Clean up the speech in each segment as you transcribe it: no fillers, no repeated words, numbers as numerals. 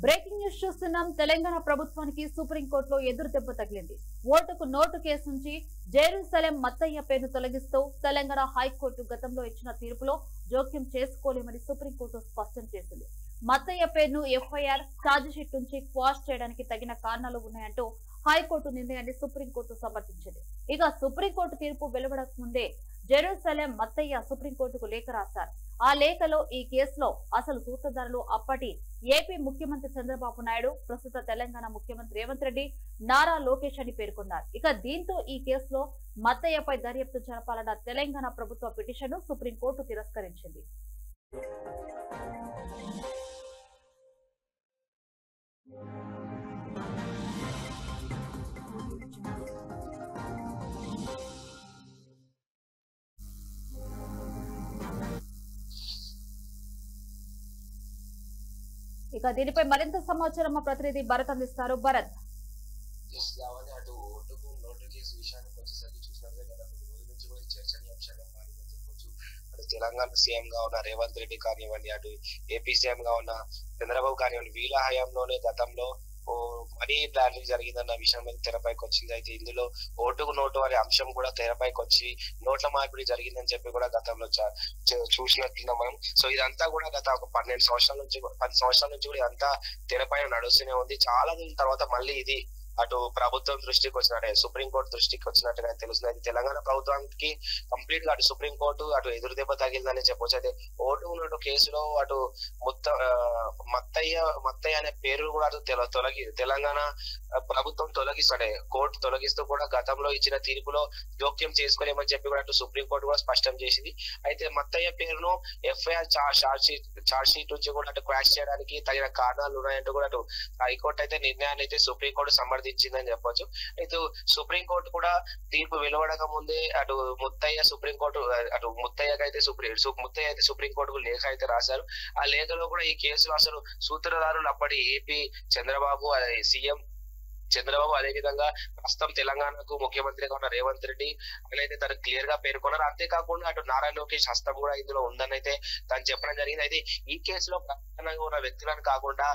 Breaking news చూస్తున్నాం. తెలంగాణ ప్రభుత్వానికి సుప్రీంకోర్టులో ఎదురు దెబ్బ తగిలింది. ఓటుకు నోటు కేసు నుంచి జెరూసలేం మత్తయ్య పేరును తొలగిస్తూ తెలంగాణ హైకోర్టు గతంలో ఇచ్చిన తీర్పులో జోక్యం చేసుకోలేమని సుప్రీంకోర్టు స్పష్టం చేసింది. మత్తయ్య పేరును ఎఫ్ఐఆర్ ఛార్జిషీట్ నుంచి క్వాష్ చేయడానికి తగిన కారణాలు ఉన్నాయంటూ హైకోర్టు నిర్ణయాన్ని సుప్రీంకోర్టు సమర్థించింది. ఇక సుప్రీంకోర్టు తీర్పు వెలువడక ముందే జెరూసలేం మత్తయ్య సుప్రీంకోర్టుకు లేఖ రాశారు. ఆ లేఖలో ఈ కేసులో అసలు సూత్రధారులు అప్పటి ఏపీ ముఖ్యమంత్రి చంద్రబాబు నాయుడు, ప్రస్తుత తెలంగాణ ముఖ్యమంత్రి రేవంత్ రెడ్డి, నారా లోకేష్ అని పేర్కొన్నారు. ఇక దీంతో ఈ కేసులో మత్తయ్యపై దర్యాప్తు జరపాలన్న తెలంగాణ ప్రభుత్వ పిటిషన్ను సుప్రీంకోర్టు తిరస్కరించింది. ఇక దీనిపై మరింత సమాచారం మా ప్రతినిధి భరత్ అందిస్తారు. భరత్, అటు ఓటుకు నోటు కేసు విషయానికి వచ్చేసరికి చూసినట్లయితే గత 2 రోజుల నుంచి కూడా చర్చనీయాంశంగా మారిందని చెప్పొచ్చు. అటు తెలంగాణ సీఎం గా ఉన్న రేవంత్ రెడ్డి కానివ్వండి, అటు ఏపీ సీఎం గా ఉన్న చంద్రబాబు కానివ్వండి, వీళ్ళ హయాంలోనే గతంలో మనీ లాండరింగ్ జరిగిందన్న విషయం తెరపైకి వచ్చింది. అయితే ఇందులో ఓటుకు నోటు అనే అంశం కూడా తెరపైకి వచ్చి నోట్ల మార్పిడి జరిగిందని చెప్పి కూడా గతంలో చూసినట్లున్నాం మనం. సో ఇదంతా కూడా గత ఒక 10 సంవత్సరాల నుంచి కూడా ఇదంతా తెరపైన నడుస్తూనే ఉంది. చాలా రోజుల తర్వాత మళ్ళీ ఇది అటు ప్రభుత్వం దృష్టికి వచ్చినట్టే, సుప్రీంకోర్టు దృష్టికి వచ్చినట్టుగా తెలుస్తుంది. అయితే తెలంగాణ ప్రభుత్వానికి కంప్లీట్ గా అటు సుప్రీంకోర్టు అటు ఎదురు దెబ్బ తగిలిందని చెప్పొచ్చు. అయితే ఓటు నోటు కేసులో అటు మత్తయ్య అనే పేరు కూడా అటు తెలంగాణ ప్రభుత్వం తొలగిస్తాడే, కోర్టు తొలగిస్తూ కూడా గతంలో ఇచ్చిన తీర్పులో జోక్యం చేసుకోలేమని చెప్పి కూడా అటు సుప్రీంకోర్టు కూడా స్పష్టం చేసింది. అయితే మత్తయ్య పేరును ఎఫ్ఐఆర్ చార్జ్ షీట్ నుంచి కూడా అటు క్వాష్ చేయడానికి తగిన కారణాలు ఉన్నాయంటూ కూడా అటు హైకోర్టు అయితే నిర్ణయాన్ని అయితే సుప్రీంకోర్టు సమర్థించిందని చెప్పొచ్చు. అయితే సుప్రీంకోర్టు కూడా తీర్పు వెలువడక ముందే అటు ముత్తయ్య అయితే సుప్రీంకోర్టుకు లేఖ అయితే రాశారు. ఆ లేఖలో కూడా ఈ కేసులో అసలు సూత్రధారులు అప్పటి ఏపీ సీఎం చంద్రబాబు, అదే విధంగా ప్రస్తుతం తెలంగాణకు ముఖ్యమంత్రిగా ఉన్న రేవంత్ రెడ్డి అయితే తను క్లియర్ గా పేర్కొన్నారు. అంతేకాకుండా అటు నారా లోకేష్ హస్తం కూడా ఇందులో ఉందని అయితే తను చెప్పడం జరిగింది. అయితే ఈ కేసులో ప్రధానంగా ఉన్న వ్యక్తులను కాకుండా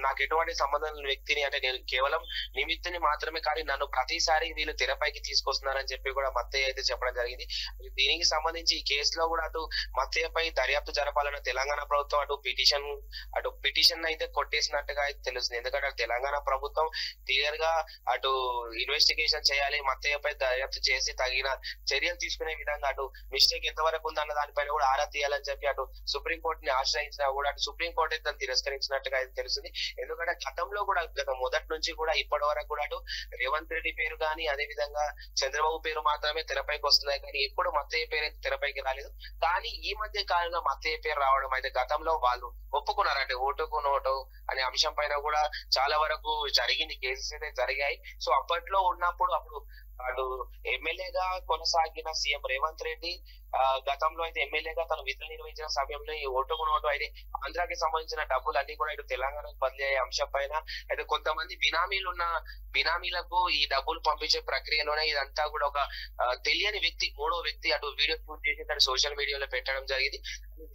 నాకు ఎటువంటి సంబంధం లేని వ్యక్తిని, అంటే నేను కేవలం నిమిత్తిని మాత్రమే, కానీ నన్ను ప్రతిసారి వీళ్ళు తెరపైకి తీసుకొస్తున్నారని చెప్పి కూడా మత్తయ్య అయితే చెప్పడం జరిగింది. దీనికి సంబంధించి ఈ కేసులో కూడా అటు మత్తయ్యపై దర్యాప్తు జరపాలన్న తెలంగాణ ప్రభుత్వం అటు పిటిషన్ అయితే కొట్టేసినట్టుగా అయితే తెలుస్తుంది. ఎందుకంటే తెలంగాణ ప్రభుత్వం క్లియర్ గా అటు ఇన్వెస్టిగేషన్ చేయాలి, మత్తయ్యపై దర్యాప్తు చేసి తగిన చర్యలు తీసుకునే విధంగా అటు మిస్టేక్ ఎంతవరకు ఉందన్న దానిపైన కూడా ఆరా తీయాలని చెప్పి అటు సుప్రీంకోర్టుని ఆశ్రయించినా కూడా అటు సుప్రీంకోర్టు అయితే దాన్ని తిరస్కరించినట్టుగా అయితే తెలుస్తుంది. ఎందుకంటే గతంలో కూడా మొదటి నుంచి కూడా ఇప్పటి వరకు కూడా అటు రేవంత్ రెడ్డి పేరు కానీ, అదే విధంగా చంద్రబాబు పేరు మాత్రమే తెరపైకి వస్తున్నాయి, కానీ ఎప్పుడు మత్తయ్య పేరు అయితే తెరపైకి రాలేదు. కానీ ఈ మధ్య కాలంలో మత్తయ్య పేరు రావడం అయితే గతంలో వాళ్ళు ఒప్పుకున్నారు. అంటే ఓటుకు నోటు అనే అంశం పైన కూడా చాలా వరకు జరిగింది, కేసెస్ అయితే జరిగాయి. సో అప్పట్లో ఉన్నప్పుడు అటు ఎమ్మెల్యేగా కొనసాగిన సీఎం రేవంత్ రెడ్డి గతంలో అయితే ఎమ్మెల్యేగా తను విధులు నిర్వహించిన సమయంలో ఈ ఓటుకు నోటు అయితే ఆంధ్రాకి సంబంధించిన డబ్బులు అన్ని కూడా ఇటు తెలంగాణకు బదిలీ అయ్యే అంశం పైన అయితే కొంతమంది బినామీలకు ఈ డబ్బులు పంపించే ప్రక్రియలోనే ఇదంతా కూడా ఒక తెలియని వ్యక్తి, మూడో వ్యక్తి అటు వీడియో షూట్ చేసి తను సోషల్ మీడియాలో పెట్టడం జరిగింది.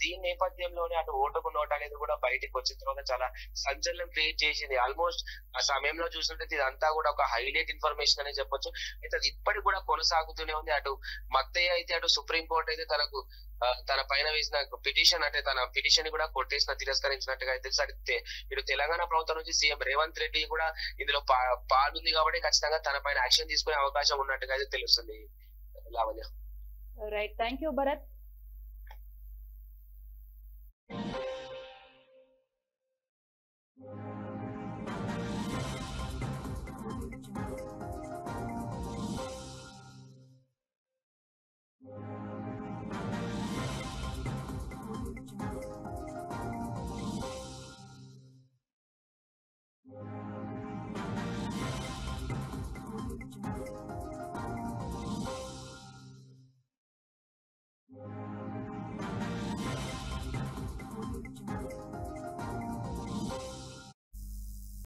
దీని నేపథ్యంలోనే అటు ఓటుకు నోటు అనేది కూడా బయటకు వచ్చిన తర్వాత చాలా సంచలనం క్రియేట్ చేసింది. ఆల్మోస్ట్ ఆ సమయంలో చూసినట్లయితే ఇదంతా కూడా ఒక హైలైట్ ఇన్ఫర్మేషన్ అని చెప్పొచ్చు. అయితే అది ఇప్పటికి కూడా కొనసాగుతూనే ఉంది. అటు మత్తయ్య అయితే అటు సుప్రీంకోర్టు అయితే తన పైన వేసిన పిటిషన్, అంటే తన పిటిషన్ కూడా తిరస్కరించినట్టుగా అయితే ఇటు తెలంగాణ ప్రభుత్వం నుంచి సీఎం రేవంత్ రెడ్డి కూడా ఇందులో పాల్గొంది కాబట్టి ఖచ్చితంగా తన పైన యాక్షన్ తీసుకునే అవకాశం ఉన్నట్టుగా అయితే తెలుస్తుంది. Lavanya, right, thank you Bharat.